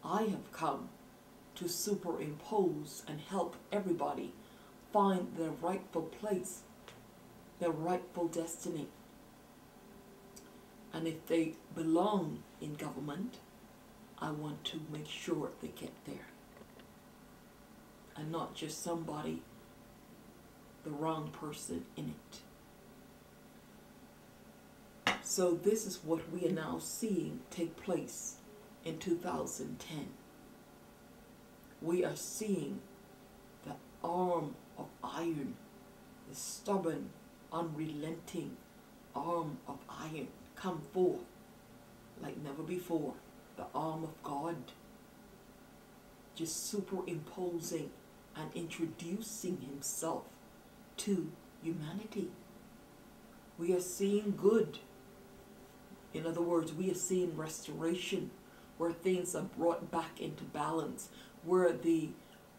I have come to superimpose and help everybody find their rightful place, their rightful destiny. And if they belong in government, I want to make sure they get there. And not just somebody, the wrong person in it. So this is what we are now seeing take place in 2010. We are seeing the arm of iron, the stubborn, unrelenting arm of iron come forth like never before. The arm of God just superimposing and introducing himself to humanity. We are seeing good. In other words, we are seeing restoration, where things are brought back into balance, where the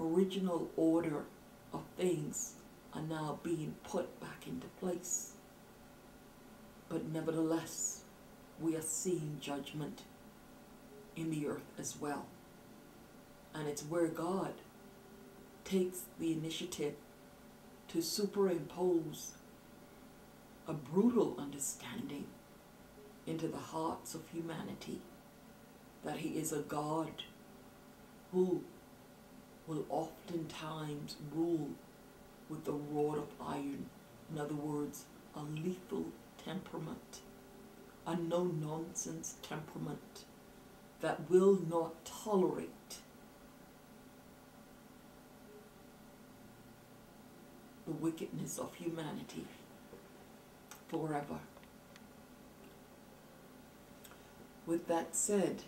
original order of things are now being put back into place. But nevertheless, we are seeing judgment in the earth as well. And it's where God takes the initiative to superimpose a brutal understanding into the hearts of humanity that he is a God who will oftentimes rule with the rod of iron. In other words, a lethal temperament, a no-nonsense temperament that will not tolerate the wickedness of humanity forever. With that said,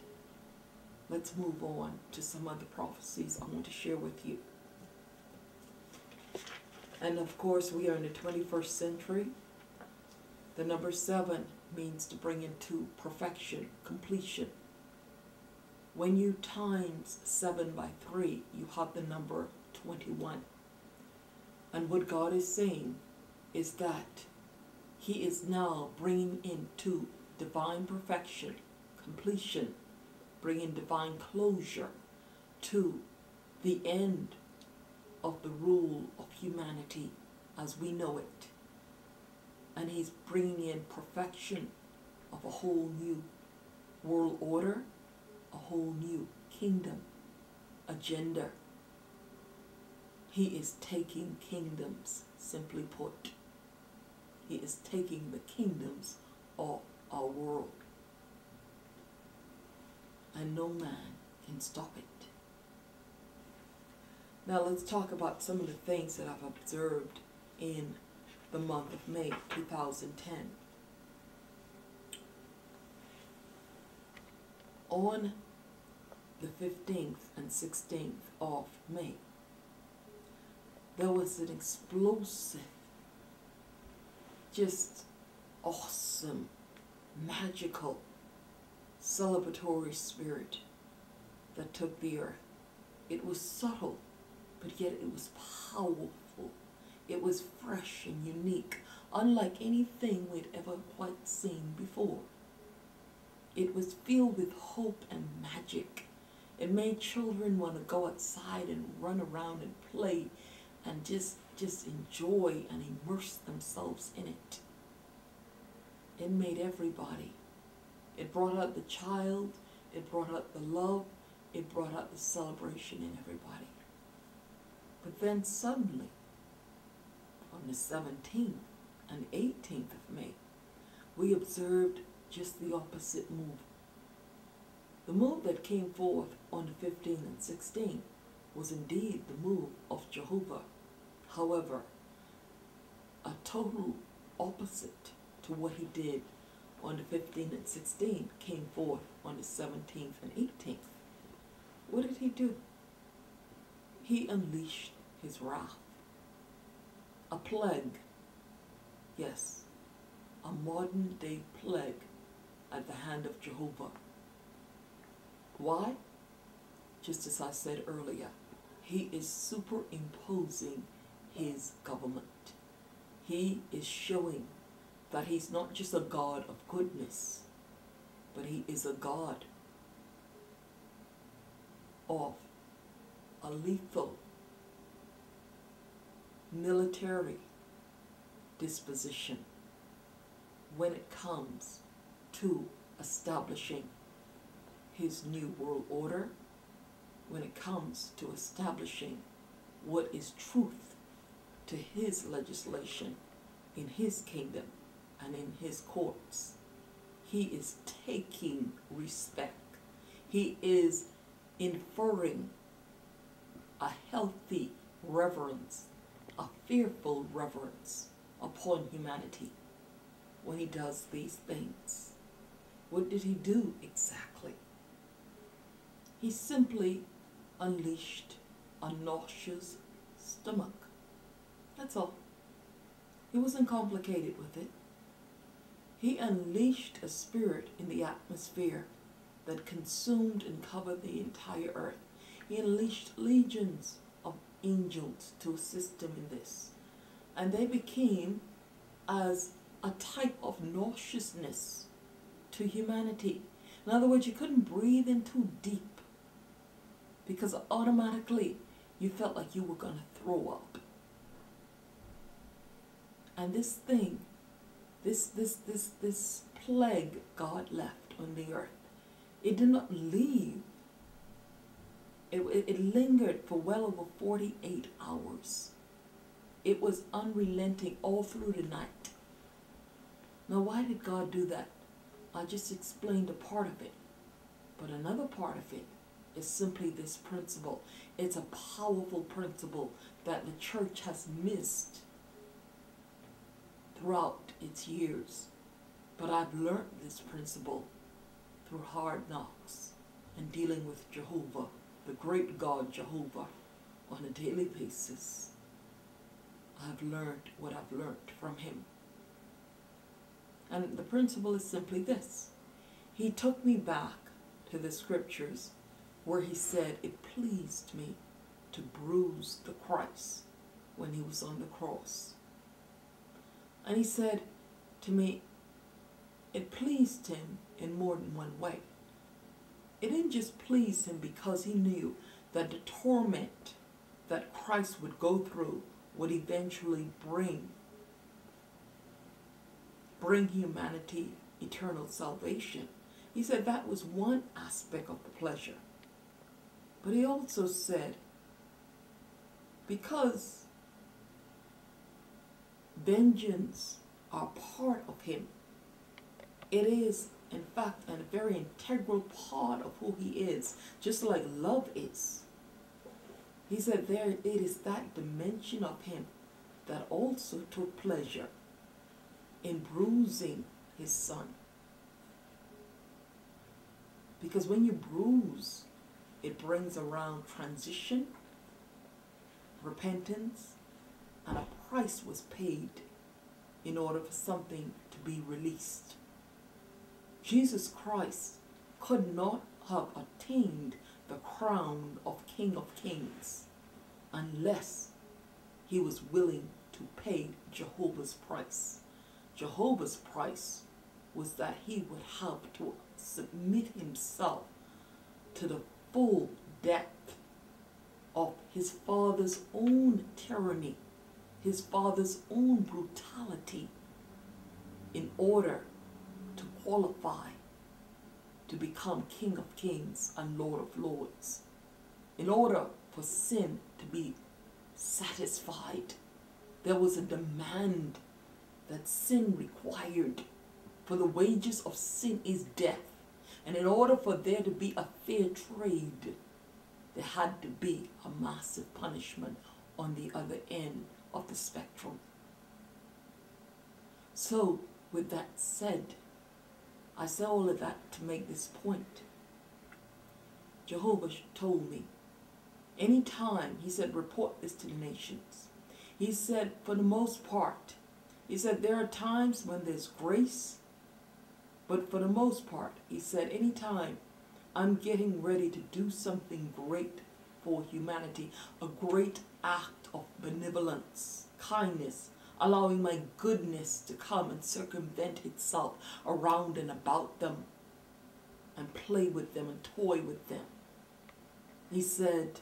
let's move on to some other prophecies I want to share with you. And of course, we are in the 21st century. The number 7 means to bring into perfection, completion. When you times 7 by 3, you have the number 21. And what God is saying is that he is now bringing into divine perfection, completion, bringing divine closure to the end of the rule of humanity as we know it. And he's bringing in perfection of a whole new world order, a whole new kingdom agenda. He is taking kingdoms, simply put. He is taking the kingdoms of our world. And no man can stop it. Now let's talk about some of the things that I've observed in the month of May 2010. On the 15th and 16th of May, there was an explosive, just awesome, magical, celebratory spirit that took the earth. It was subtle, but yet it was powerful. It was fresh and unique, unlike anything we'd ever quite seen before. It was filled with hope and magic. It made children want to go outside and run around and play and just enjoy and immerse themselves in it. It made everybody. It brought out the child, it brought out the love, it brought out the celebration in everybody. But then suddenly, on the 17th and 18th of May, we observed just the opposite move. The move that came forth on the 15th and 16th was indeed the move of Jehovah. However, a total opposite to what he did on the 15th and 16th came forth on the 17th and 18th. What did he do? He unleashed his wrath. A plague. Yes, a modern day plague at the hand of Jehovah. Why? Just as I said earlier, he is superimposing his government. He is showing that he's not just a God of goodness, but he is a God of a lethal military disposition when it comes to establishing his new world order, when it comes to establishing what is truth to his legislation in his kingdom and in his courts. He is taking respect. He is inferring a healthy reverence, a fearful reverence upon humanity when he does these things. What did he do exactly? He simply unleashed a nauseous stomach. That's all. He wasn't complicated with it. He unleashed a spirit in the atmosphere that consumed and covered the entire earth. He unleashed legions of angels to assist him in this. And they became as a type of nauseousness to humanity. In other words, you couldn't breathe in too deep because automatically you felt like you were going to throw up. And this thing, this plague God left on the earth, it did not leave. It lingered for well over 48 hours. It was unrelenting all through the night. Now, why did God do that? I just explained a part of it. But another part of it is simply this principle. It's a powerful principle that the church has missed throughout its years. But I've learned this principle through hard knocks and dealing with Jehovah, the great God Jehovah, on a daily basis. I've learned what I've learned from him. And the principle is simply this. He took me back to the scriptures where he said, it pleased me to bruise the Christ when he was on the cross. And he said to me, it pleased him in more than one way. It didn't just please him because he knew that the torment that Christ would go through would eventually bring humanity eternal salvation. He said that was one aspect of the pleasure. But he also said, because vengeance are part of him, it is, in fact, a very integral part of who he is, just like love is. He said there it is that dimension of him that also took pleasure in bruising his son. Because when you bruise, it brings around transition, repentance, and a price was paid in order for something to be released. Jesus Christ could not have attained the crown of King of Kings unless he was willing to pay Jehovah's price. Jehovah's price was that he would have to submit himself to the full depth of his father's own tyranny, his father's own brutality, in order to qualify to become King of Kings and Lord of Lords. In order for sin to be satisfied, there was a demand that sin required. For the wages of sin is death. And in order for there to be a fair trade, there had to be a massive punishment on the other end of the spectrum. So, with that said, I say all of that to make this point. Jehovah told me, anytime, he said, report this to the nations. He said, for the most part, he said, there are times when there's grace, but for the most part, he said, anytime I'm getting ready to do something great for humanity, a great act of benevolence, kindness, allowing my goodness to come and circumvent itself around and about them and play with them and toy with them. He said,